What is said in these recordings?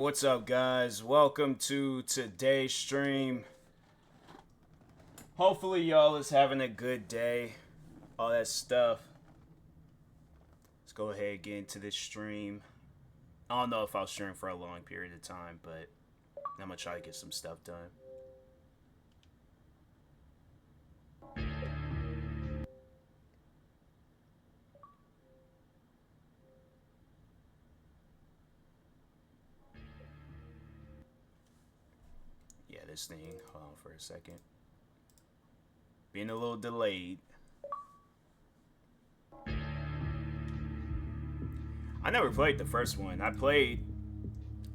What's up, guys? Welcome to today's stream. Hopefully y'all is having a good day, all that stuff. Let's go ahead and get into this stream. I don't know if I'll stream for a long period of time, but I'm gonna try to get some stuff done. Yeah, this thing, hold on for a second. Being a little delayed. I never played the first one. I played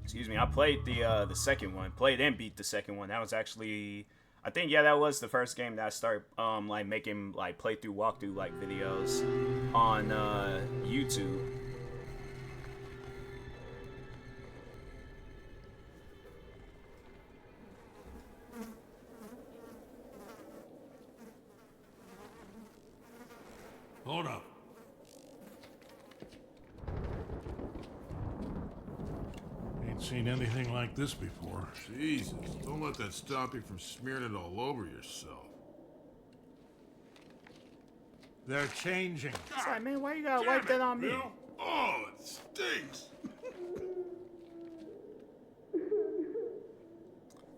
the second one. Played and beat the second one. That was actually, I think, yeah, that was the first game that I started like making like playthrough, walkthrough like videos on YouTube. Hold up. Ain't seen anything like this before. Jesus, don't let that stop you from smearing it all over yourself. They're changing. Sorry, man, why you gotta wipe that on me? Bill? Oh, it stinks.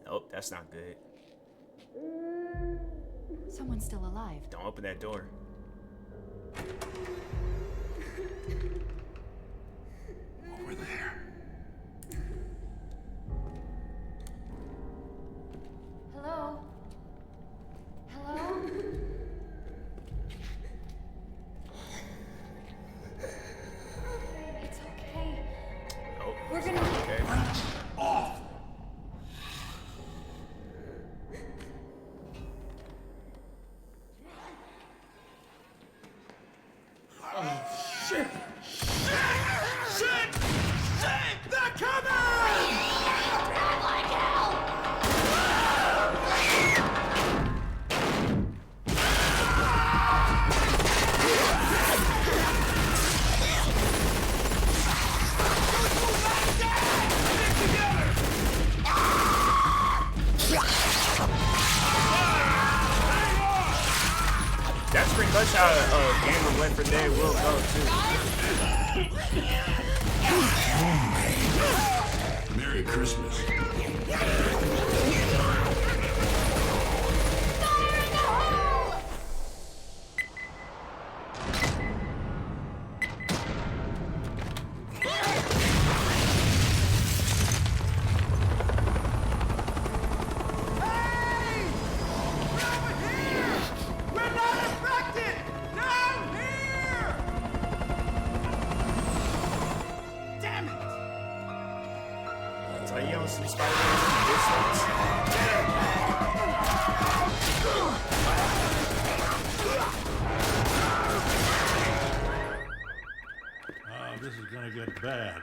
Nope, that's not good. Someone's still alive. Don't open that door. Over there. Hello? Hello? It's okay. Oh, We're gonna... okay. Off. Shit! They're coming! Run like hell! That's pretty much how a game of Left 4 Dead will go too. Merry Christmas. That's how you don't see Spider-Man in the distance. This is gonna get bad.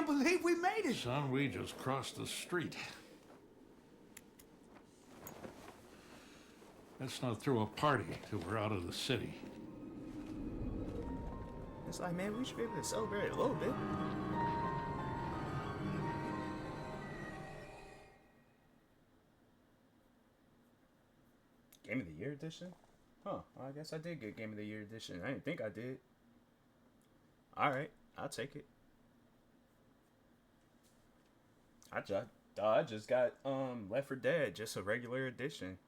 believe we made it. Son, we just crossed the street. Let's not throw a party till we're out of the city. It's like, man, we should be able to celebrate a little bit. Game of the Year edition? Huh, well, I guess I did get Game of the Year edition. I didn't think I did. Alright, I'll take it. I just got Left 4 Dead, just a regular edition.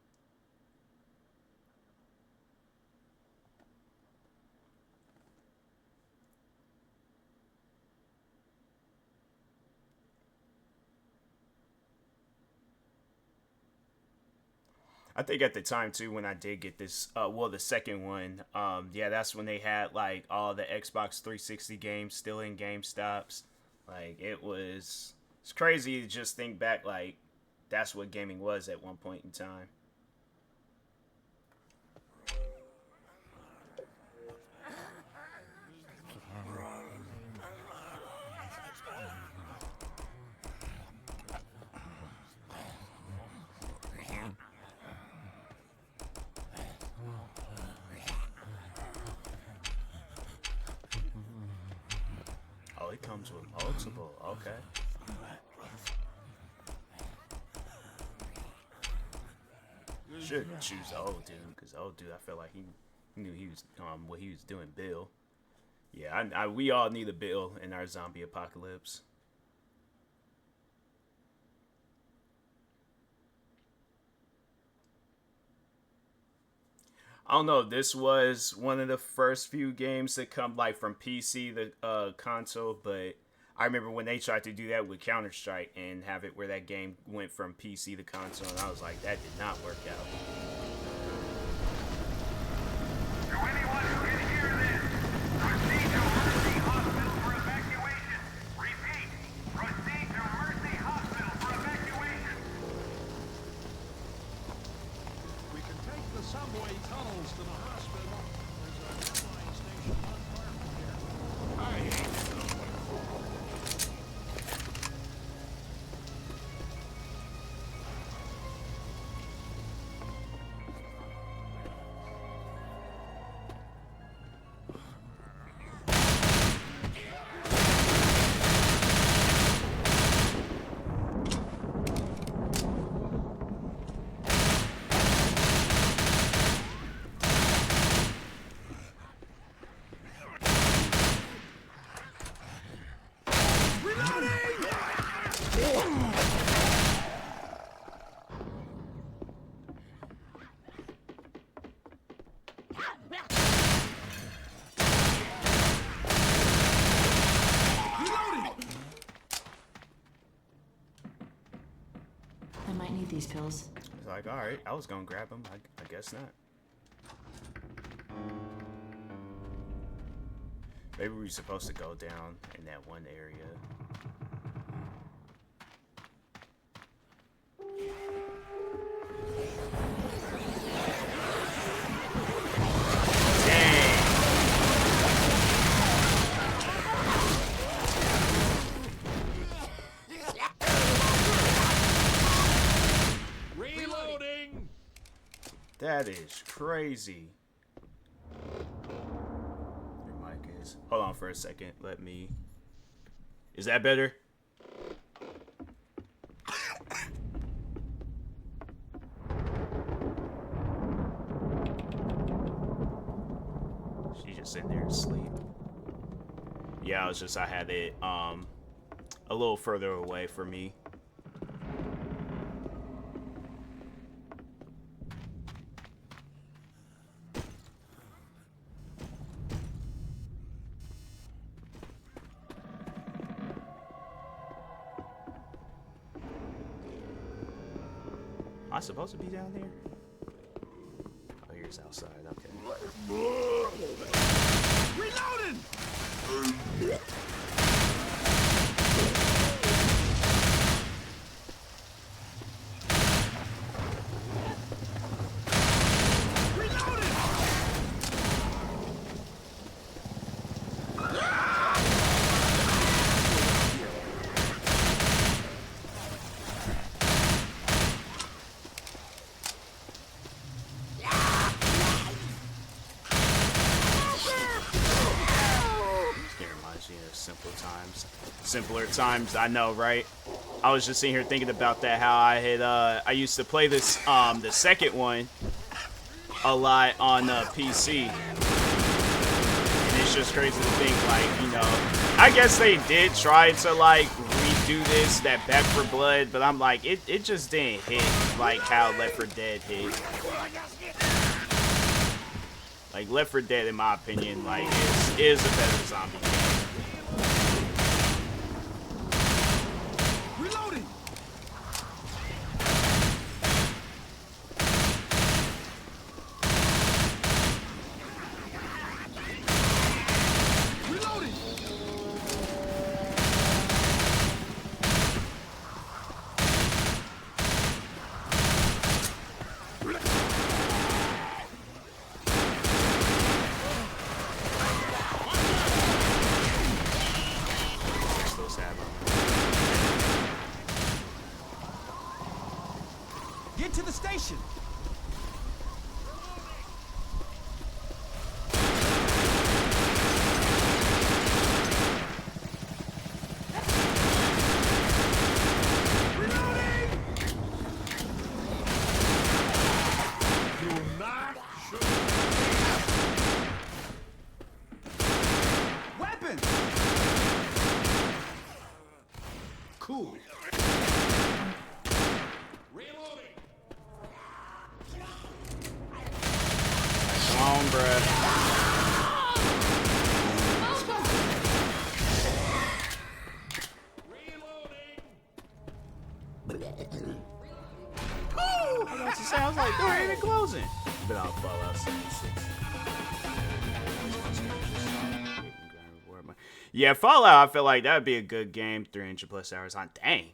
I think at the time too, when I did get this, the second one, yeah, that's when they had like all the Xbox 360 games still in GameStops. Like it's crazy to just think back, like that's what gaming was at one point in time. It comes with multiple, okay. Should choose the old dude, because the old dude, I feel like he knew he was what he was doing. Bill, yeah, we all need a Bill in our zombie apocalypse. I don't know if this was one of the first few games that come like from PC to console, but I remember when they tried to do that with Counter-Strike and have it where that game went from PC to console, and I was like, that did not work out. To anyone who can hear this, proceed to Mercy Hospital for evacuation. Repeat, proceed to Mercy Hospital for evacuation. We can take the subway tunnels to the hospital. There's a airline station not far from here. I hate I might need these pills. It's like, all right, I was gonna grab them. I guess not. Maybe we were supposed to go down in that one area. reloading. That is crazy. Your mic is. Hold on for a second. Let me. Is that better? She just sitting there asleep. Yeah, it's just I had it a little further away from me. Am I supposed to be down here? Oh, here's outside. Okay. Reloading! Simpler times, I know, right? I was just sitting here thinking about that, how I had I used to play this the second one a lot on PC. And it's just crazy to think, like, you know, I guess they did try to like redo this, that Back 4 Blood, but I'm like, it just didn't hit like how Left 4 Dead hit. Like, Left 4 Dead, in my opinion, like, is a better zombie game. Reloading. Reloading. Get to the station. Weapons. Cool. Come on, bruh. I was about to say, I was like, they're even closing. Been on Fallout 76. Yeah, Fallout, I feel like that would be a good game. 300 plus hours on. Dang.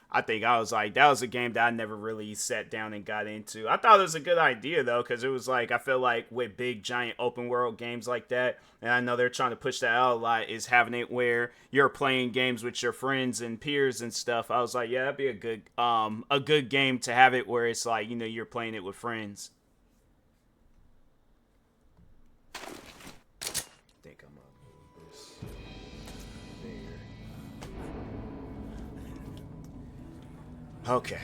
I think I was like, that was a game that I never really sat down and got into. I thought it was a good idea, though, because it was like, I feel like with big, giant open world games like that, and I know they're trying to push that out a lot, is having it where you're playing games with your friends and peers and stuff. I was like, yeah, that'd be a good game to have it where it's like, you know, you're playing it with friends. I think I'm gonna move this there. Okay.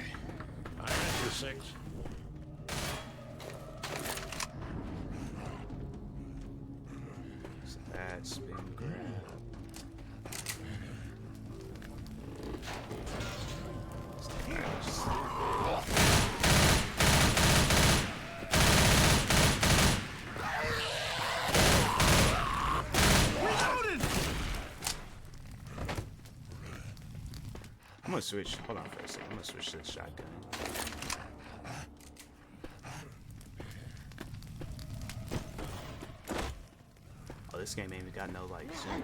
I enter 6. So that's been grabbed. I'm gonna switch. Hold on for a second. I'm gonna switch to the shotgun. Oh, this game ain't even got no like zoom.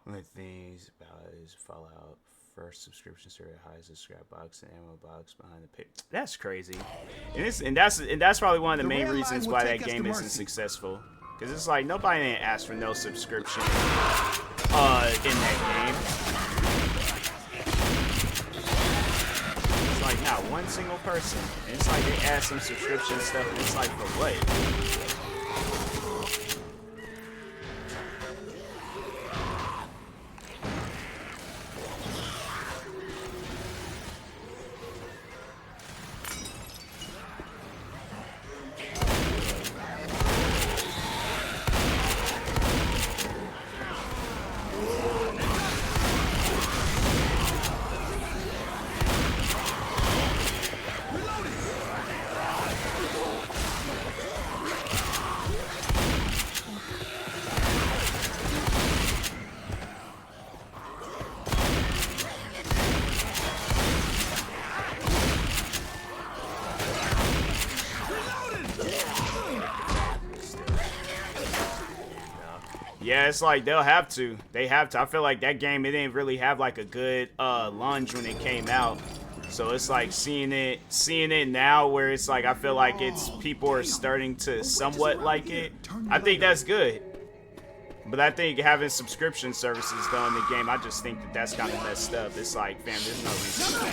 Only things about it is Fallout first subscription service, highest subscribe box and ammo box behind the pit. That's crazy, and that's probably one of the main reasons why that game isn't successful. Because it's like nobody didn't ask for no subscription in that game. It's like not one single person. And it's like they add some subscription stuff, and it's like for what? Yeah, it's like they'll have to. They have to. I feel like that game, it didn't really have like a good launch when it came out. So it's like seeing it now where it's like I feel like it's people are starting to somewhat like it. I think that's good. But I think having subscription services though in the game, I just think that that's kind of messed up. It's like, fam, there's no reason for that.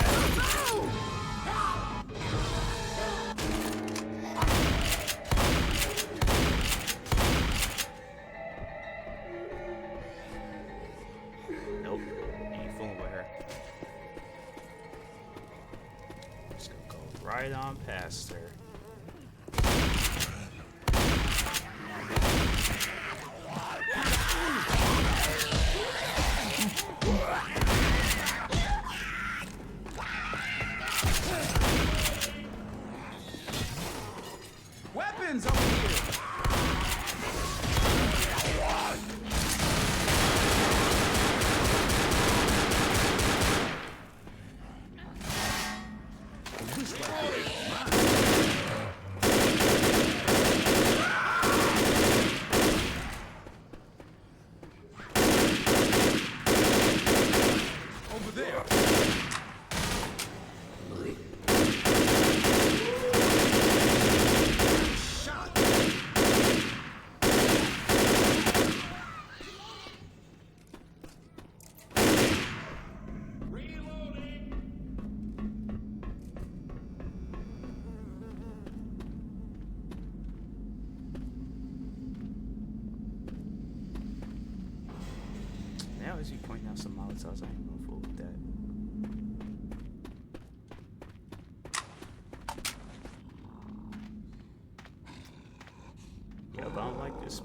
Nope, ain't fooling with her. Just gonna go right on past her. Weapons over here. Over there. Shot. Now as you point out some Molotovs, I ain't gonna fool with that. Yep, I don't like this.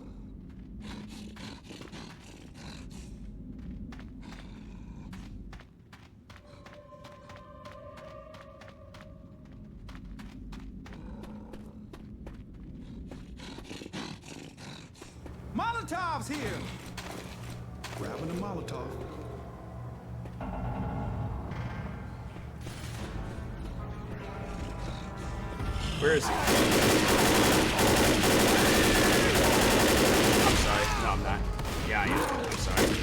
Molotovs here. Grabbing a Molotov. Where is he? I'm sorry. No, I'm not. Yeah, I am. I'm sorry.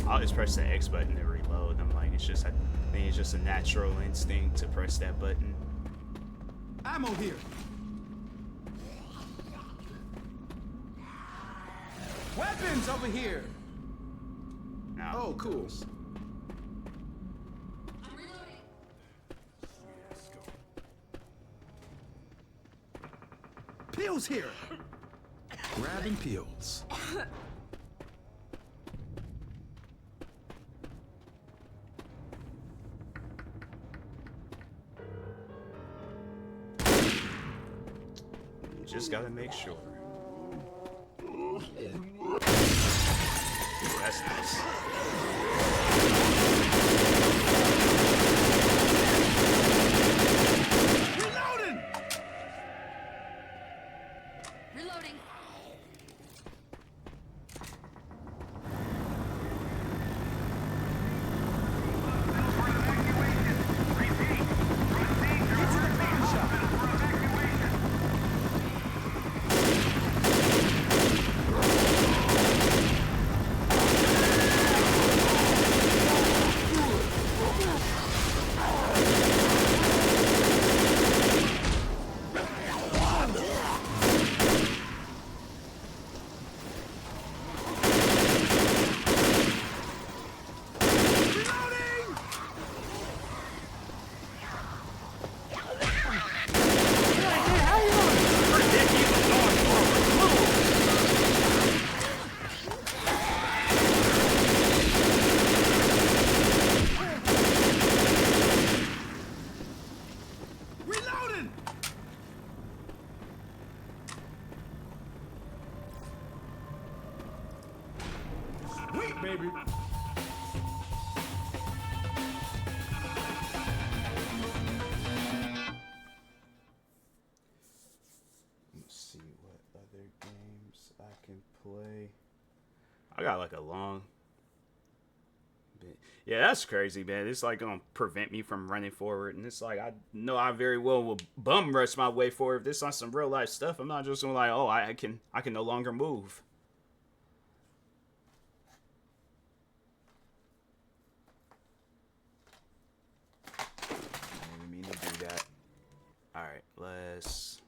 I always press the X button to reload. I'm like, it's just, I think it's just a natural instinct to press that button. Ammo here. Weapons over here. No. Oh, cool. Pills here. Grabbing pills. Just gotta make sure. That's nice. Reloading. Reloading. play. I got like a long bit. Yeah, that's crazy, man. It's like gonna prevent me from running forward, and it's like I know I very well will bum rush my way forward. If this is on some real life stuff, I'm not just gonna like, oh, I can no longer move. I didn't mean to do that. All right, let's.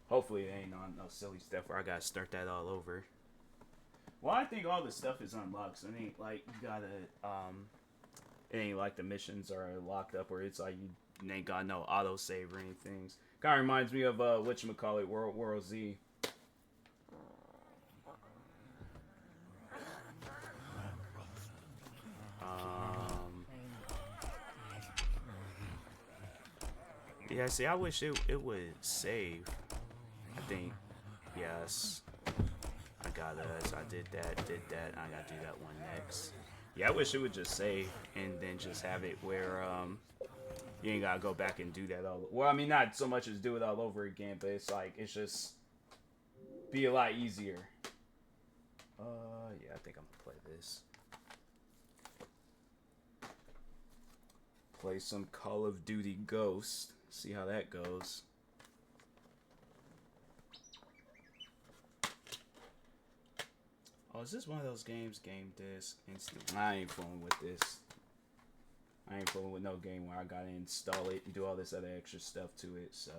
Hopefully it ain't on no silly stuff where I gotta start that all over. Well, I think all the stuff is unlocked. So it ain't like you gotta it ain't like the missions are locked up where it's like you ain't got no auto save or anything. Kind of reminds me of whatchamacallit, World Z. Yeah, see, I wish it would save. I think, yes. I got us. I did that, and I gotta do that one next. Yeah, I wish it would just save and then just have it where you ain't gotta go back and do that all. Well, I mean, not so much as do it all over again, but it's like it's just be a lot easier. Yeah, I think I'm gonna play this. Play some Call of Duty Ghost. See how that goes. Oh, is this one of those games? Game disc, instant. I ain't fooling with this. I ain't fooling with no game where I gotta install it and do all this other extra stuff to it. So,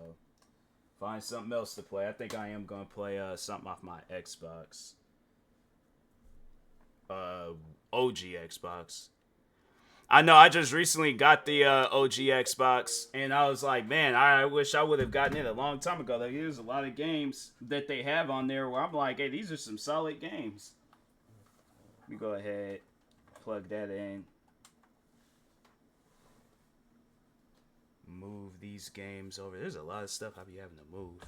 find something else to play. I think I am gonna play something off my Xbox. OG Xbox. I know I just recently got the OG Xbox, and I was like, man, I wish I would have gotten it a long time ago. Like, there's a lot of games that they have on there where I'm like, hey, these are some solid games. Let me go ahead, plug that in. Move these games over. There's a lot of stuff I be having to move.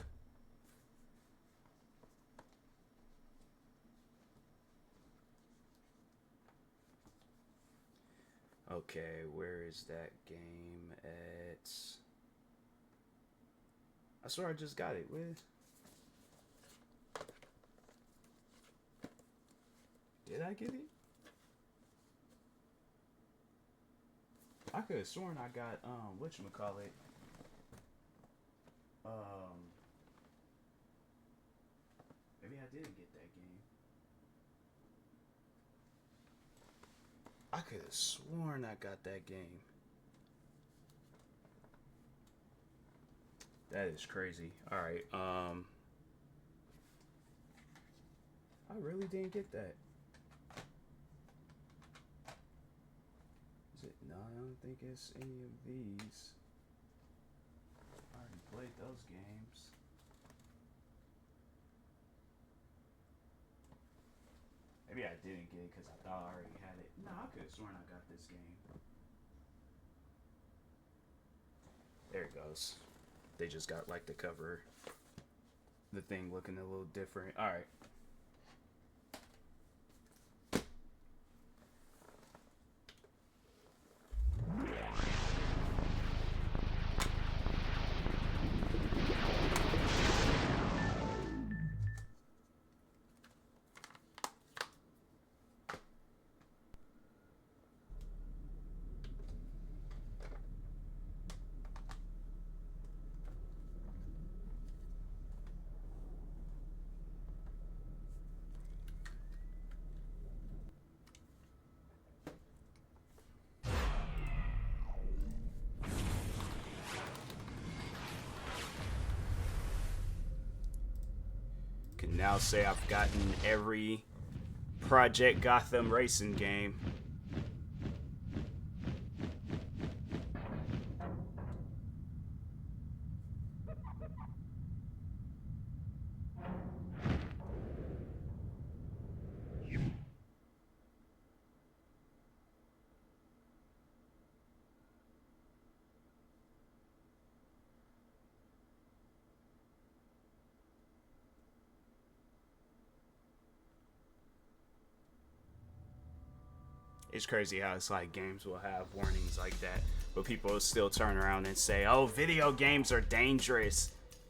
Okay, where is that game at? I swear I just got it. Where? Did I get it? I could have sworn I got whatchamacallit. Maybe I didn't get that game. I could have sworn I got that game. That is crazy. Alright, I really didn't get that. Is it? No, I don't think it's any of these. I already played those games. Maybe I didn't get it because I thought I already had it. No, I could have sworn I got this game. There it goes. They just got like the cover, the thing looking a little different. All right. Can now say I've gotten every Project Gotham racing game. It's crazy how it's like games will have warnings like that, but people will still turn around and say, oh, video games are dangerous.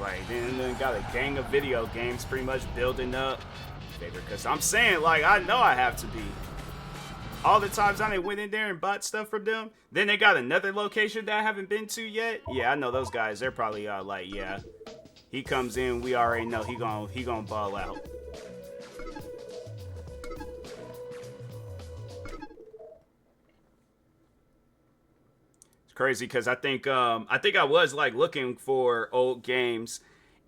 Like, then got a gang of video games pretty much building up. Because I'm saying, like, I know I have to be. All the times I went in there and bought stuff from them. Then they got another location that I haven't been to yet. Yeah, I know those guys. They're probably like, yeah. He comes in, we already know he gonna ball out. It's crazy because I think I was like looking for old games.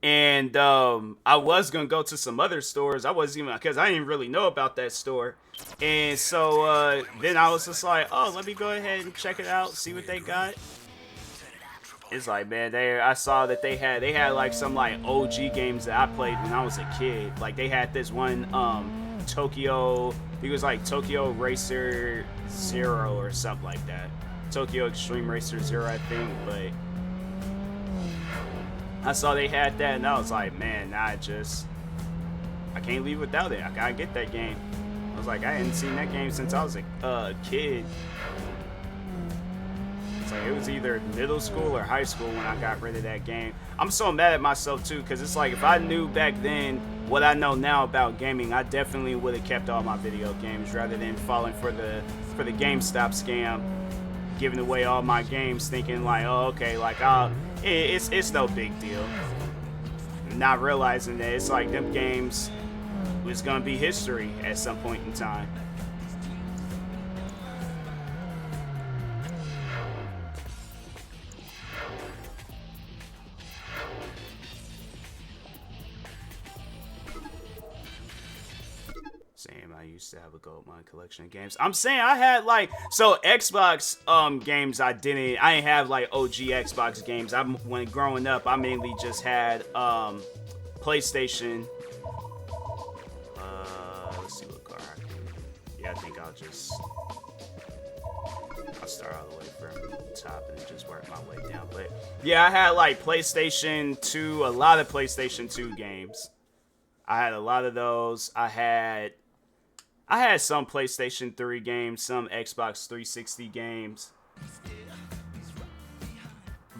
And I was gonna go to some other stores. I wasn't even, because I didn't really know about that store. And so then I was just like, oh, let me go ahead and check it out, see what they got. It's like, man, I saw that they had like some like OG games that I played when I was a kid. Like they had this one Tokyo, I think it was like Tokyo Racer Zero or something like that. Tokyo Extreme Racer Zero, I think, but I saw they had that, and I was like, man, I can't leave without it. I gotta get that game. I was like, I hadn't seen that game since I was a kid. It's like, it was either middle school or high school when I got rid of that game. I'm so mad at myself, too, because it's like, if I knew back then what I know now about gaming, I definitely would have kept all my video games rather than falling for the GameStop scam, giving away all my games, thinking like, oh, okay, like, it's no big deal. Not realizing that it's like them games was gonna be history at some point in time. Same, I used to have a gold mine collection of games. I'm saying I had like, so Xbox games I didn't have like OG Xbox games. When growing up, I mainly just had PlayStation. Let's see what car I can. Yeah, I think I'll start all the way from the top and just work my way down. But yeah, I had like PlayStation 2, a lot of PlayStation 2 games. I had a lot of those. I had some PlayStation 3 games, some Xbox 360 games.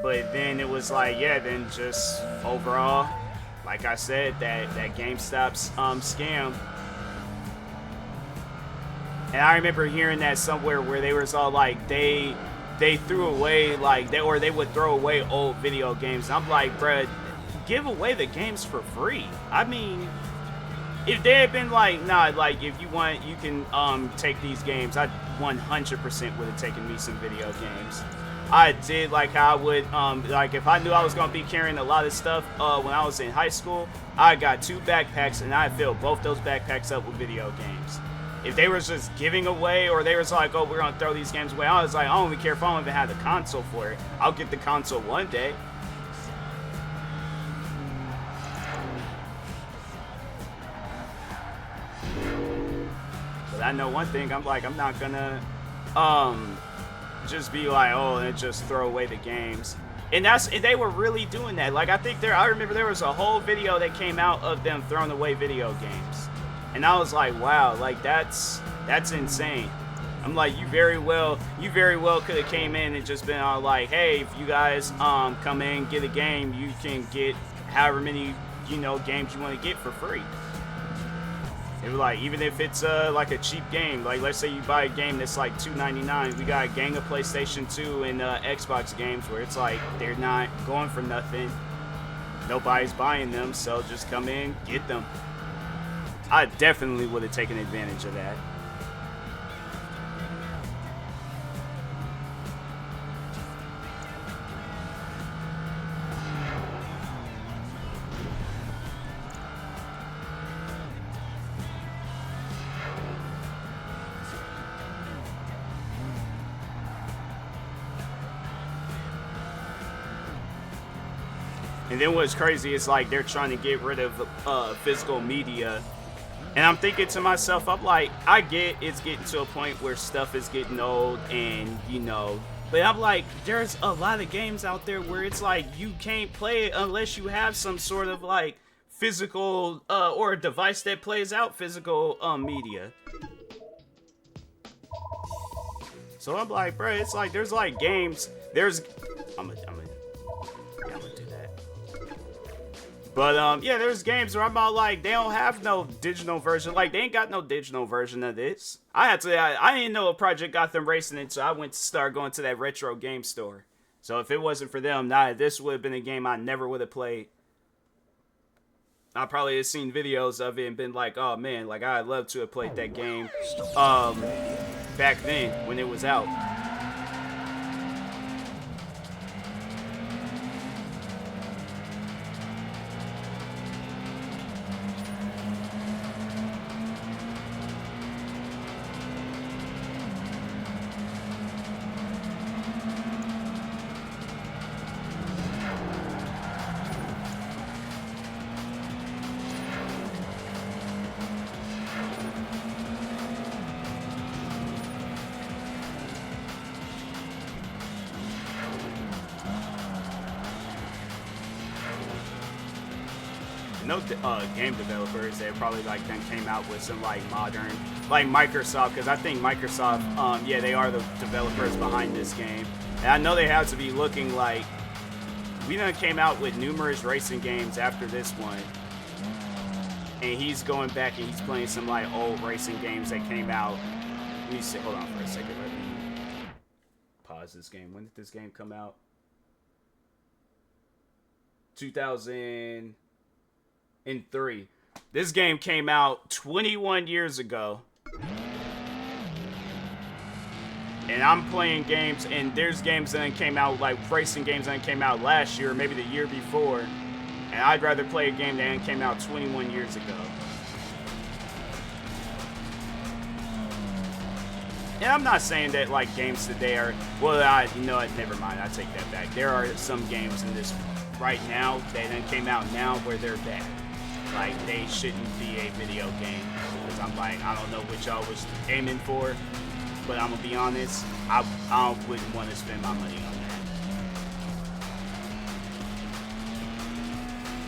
But then it was like, yeah, then just overall, like I said, that GameStop's scam. And I remember hearing that somewhere where they was all like, they threw away, like, they would throw away old video games. And I'm like, bruh, give away the games for free. I mean, if they had been like, nah, like, if you want, you can take these games, I 100% would have taken me some video games. I did like how I would, like, if I knew I was going to be carrying a lot of stuff when I was in high school, I got 2 backpacks, and I filled both those backpacks up with video games. If they were just giving away, or they was like, oh, we're going to throw these games away, I was like, I don't even care if I don't even have the console for it. I'll get the console one day. But I know one thing, I'm like, I'm not going to just be like, oh, and just throw away the games. And they were really doing that. Like, I remember there was a whole video that came out of them throwing away video games. And I was like, wow, like that's insane. I'm like, you very well could have came in and just been all like, hey, if you guys come in, get a game, you can get however many, games you want to get for free. It was like, even if it's like a cheap game, like let's say you buy a game that's like $2.99, we got a gang of PlayStation 2 and Xbox games where it's like they're not going for nothing. Nobody's buying them, so just come in, get them. I definitely would have taken advantage of that. And then what's crazy is like they're trying to get rid of physical media. And I'm thinking to myself, I'm like, I get it's getting to a point where stuff is getting old and, but I'm like, there's a lot of games out there where it's like you can't play it unless you have some sort of like physical or a device that plays out physical media. So I'm like, bro, it's like there's like games. I'm gonna do that. But yeah, there's games where I'm all like, they don't have no digital version. Like, they ain't got no digital version of this. I didn't know a Project Gotham Racing until I went to start going to that retro game store. So if it wasn't for them, this would have been a game I never would have played. I probably have seen videos of it and been like, oh man, like I'd love to have played that game back then when it was out. No game developers that probably like then came out with some like modern, like Microsoft, because I think Microsoft, yeah, they are the developers behind this game, and I know they have to be looking like, we done came out with numerous racing games after this one, and he's going back and he's playing some like old racing games that came out. Let me see, hold on for a second, let me pause this game. When did this game come out? 2003. This game came out 21 years ago. And I'm playing games, and there's games that came out, like racing games that came out last year, or maybe the year before. And I'd rather play a game that came out 21 years ago. And I'm not saying that like games today are, well, you know what, never mind, I take that back. There are some games in this right now that then came out now where they're bad. Like, they shouldn't be a video game. Because I'm like, I don't know what y'all was aiming for. But I'm going to be honest, I wouldn't want to spend my money on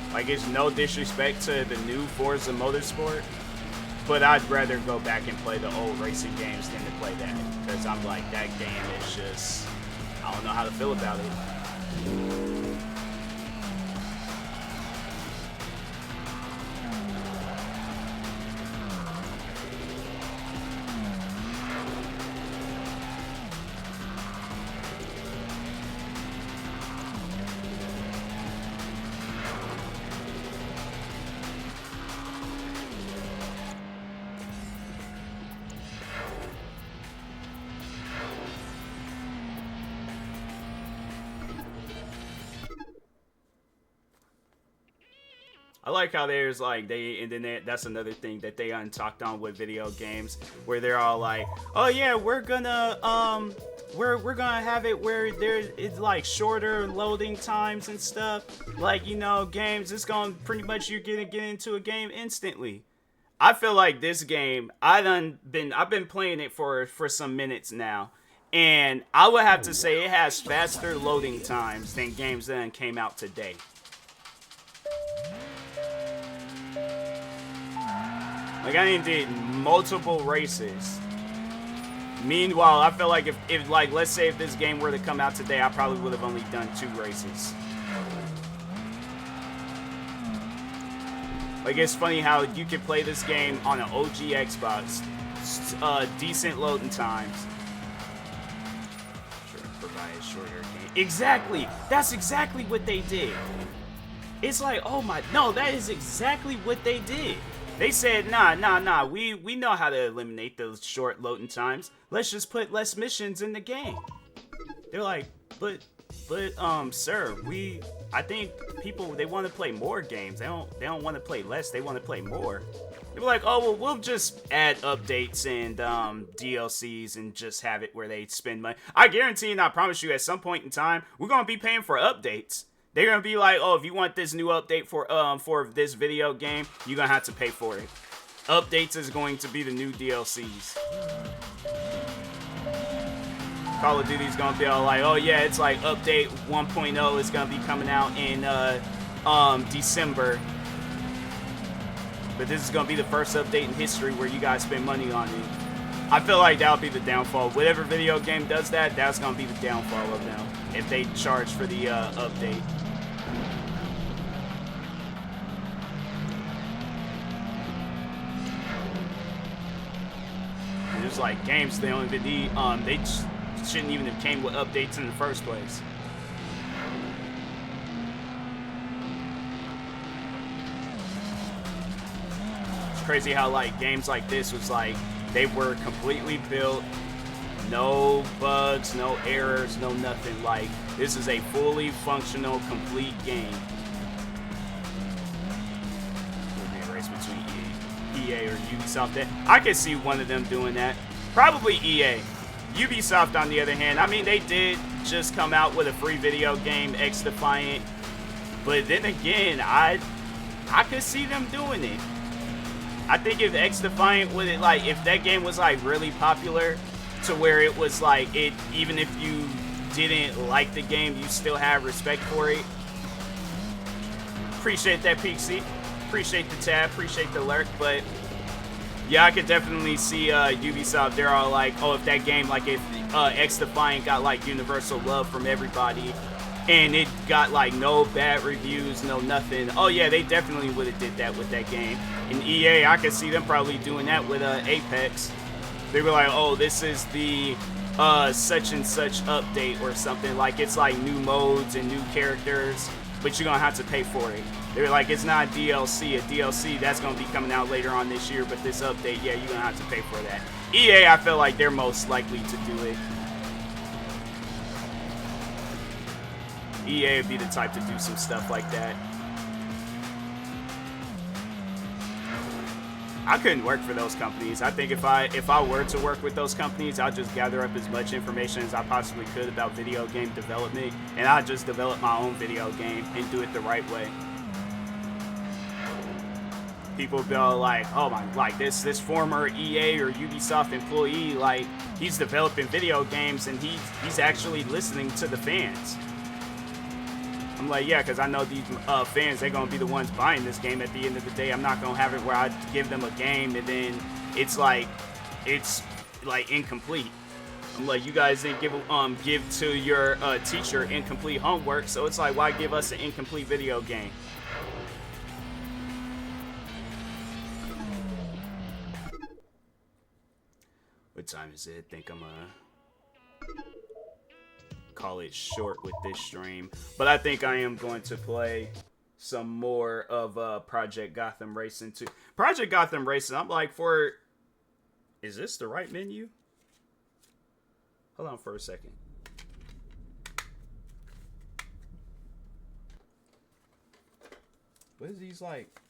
that. Like, it's no disrespect to the new Forza Motorsport. But I'd rather go back and play the old racing games than to play that. Because I'm like, that game is just, I don't know how to feel about it. I like how there's like that's another thing that they talked on with video games, where they're all like, oh yeah, we're gonna have it where it's like shorter loading times and stuff. Like, you know, games, it's gonna pretty much, you're gonna get into a game instantly. I feel like this game, I've been playing it for some minutes now, and I would have to say it has faster loading times than games that came out today. Like, I did multiple races. Meanwhile, I feel like if like, let's say if this game were to come out today, I probably would have only done 2 races. Like, it's funny how you can play this game on an OG Xbox, decent loading times. Sure, provide shorter game. Exactly! That's exactly what they did. It's like, oh my, no, that is exactly what they did. They said, nah, we know how to eliminate those short loading times. Let's just put less missions in the game. They're like, but, sir, I think people, they want to play more games. They don't want to play less, they want to play more. They were like, oh, well, we'll just add updates and DLCs and just have it where they spend money. I guarantee and I promise you, at some point in time, we're going to be paying for updates. They're going to be like, oh, if you want this new update for this video game, you're going to have to pay for it. Updates is going to be the new DLCs. Call of Duty is going to be all like, oh yeah, it's like update 1.0 is going to be coming out in December. But this is going to be the first update in history where you guys spend money on it. I feel like that'll be the downfall. Whatever video game does that, that's going to be the downfall of them. If they charge for the update. there's like games they don't even need. They shouldn't even have came with updates in the first place. It's crazy how like games like this was like they were completely built, no bugs, no errors, no nothing. Like this is a fully functional, complete game. Race between EA or Ubisoft. I could see one of them doing that. Probably EA. Ubisoft, on the other hand, I mean, they did just come out with a free video game, X Defiant. But then again, I could see them doing it. I think if X Defiant would it like if that game was like really popular to where it was like it even if you didn't like the game, you still have respect for it. Appreciate that, Pixie. Appreciate the tab, appreciate the lurk, but yeah, I could definitely see Ubisoft. They're all like, oh, if that game, like if X Defiant got like universal love from everybody, and it got like no bad reviews, no nothing. Oh yeah, they definitely would have did that with that game. And EA, I could see them probably doing that with Apex. They were like, oh, this is the such and such update or something. Like it's like new modes and new characters, but you're gonna have to pay for it. They were like, it's not DLC. A DLC, that's going to be coming out later on this year, but this update, yeah, you're going to have to pay for that. EA, I feel like they're most likely to do it. EA would be the type to do some stuff like that. I couldn't work for those companies. I think if I were to work with those companies, I'd just gather up as much information as I possibly could about video game development, and I'd just develop my own video game and do it the right way. People be all like, oh my, like this former EA or Ubisoft employee, like he's developing video games and he's actually listening to the fans. I'm like, yeah, because I know these fans, they're gonna be the ones buying this game at the end of the day. I'm not gonna have it where I give them a game and then it's like incomplete. I'm like, you guys didn't give to your teacher incomplete homework, so it's like, why give us an incomplete video game? What time is it? I think I'm gonna call it short with this stream. But I think I am going to play some more of Project Gotham Racing 2. Project Gotham Racing, I'm like, is this the right menu? Hold on for a second. What is these like?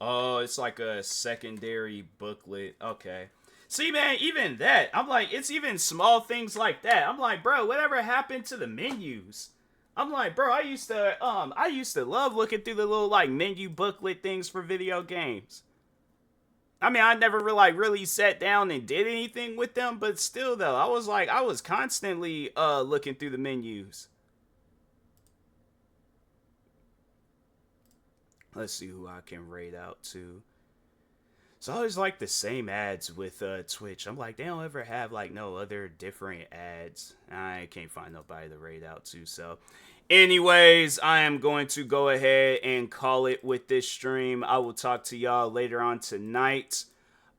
Oh, it's like a secondary booklet. Okay. See, man, even that, I'm like, it's even small things like that. I'm like, bro, whatever happened to the menus? I'm like, bro, I used to love looking through the little like menu booklet things for video games. I mean, I never really sat down and did anything with them, but still though, I was constantly looking through the menus. Let's see who I can raid out to. It's always like the same ads with Twitch. I'm like, they don't ever have like no other different ads. I can't find nobody to raid out to. So anyways, I am going to go ahead and call it with this stream. I will talk to y'all later on tonight.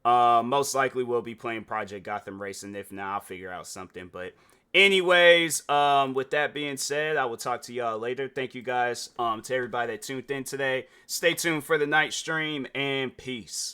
Most likely we'll be playing Project Gotham Racing. If not, I'll figure out something. But anyways, with that being said, I will talk to y'all later. Thank you guys to everybody that tuned in today. Stay tuned for the night stream and peace.